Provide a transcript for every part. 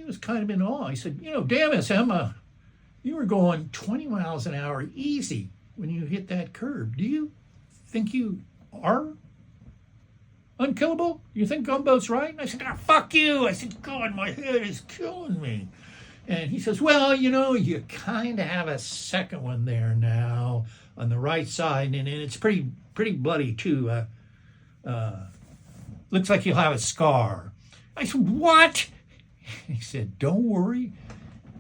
was kind of in awe. He said, damn it, Sam, you were going 20 miles an hour easy when you hit that curb. Do you think you are unkillable? You think Gumbo's right? And I said, fuck you. I said, God, my head is killing me. And he says, well, you kind of have a second one there now on the right side, and it's pretty bloody too. Looks like you'll have a scar. I said, what? He said, don't worry.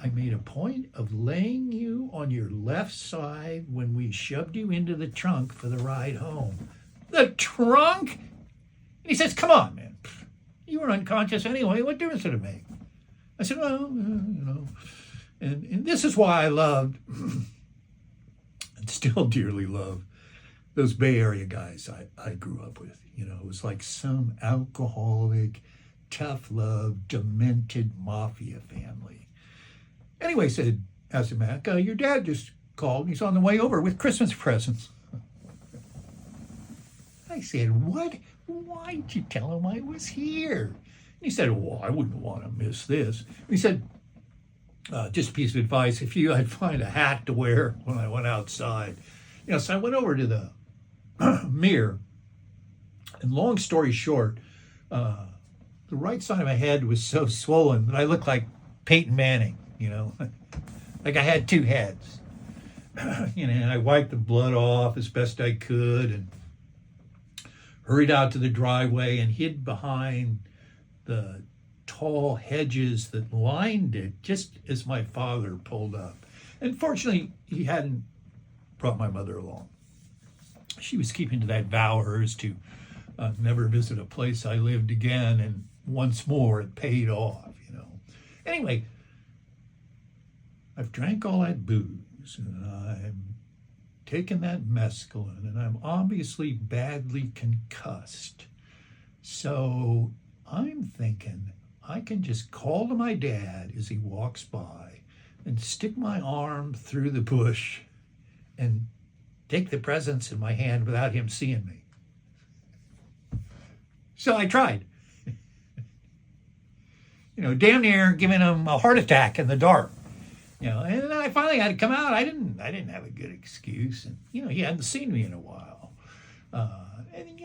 I made a point of laying you on your left side when we shoved you into the trunk for the ride home. The trunk? And he says, come on, man. You were unconscious anyway. What difference did it make? I said, well, and this is why I loved and still dearly love those Bay Area guys I grew up with. It was like some alcoholic, tough love, demented mafia family. Anyway, asked Mac, your dad just called. He's on the way over with Christmas presents. I said, what? Why'd you tell him I was here? He said, well, I wouldn't want to miss this. He said, just a piece of advice, I'd find a hat to wear when I went outside. So I went over to the mirror, and long story short, the right side of my head was so swollen that I looked like Peyton Manning, like I had two heads. And I wiped the blood off as best I could and hurried out to the driveway and hid behind the tall hedges that lined it just as my father pulled up. And fortunately, he hadn't brought my mother along. She was keeping to that vow of hers to never visit a place I lived again, and once more it paid off, Anyway, I've drank all that booze, and I'm taking that mescaline, and I'm obviously badly concussed. So I'm thinking I can just call to my dad as he walks by and stick my arm through the bush and take the presents in my hand without him seeing me. So I tried. Damn near giving him a heart attack in the dark. And then I finally had to come out. I didn't have a good excuse. And, he hadn't seen me in a while. And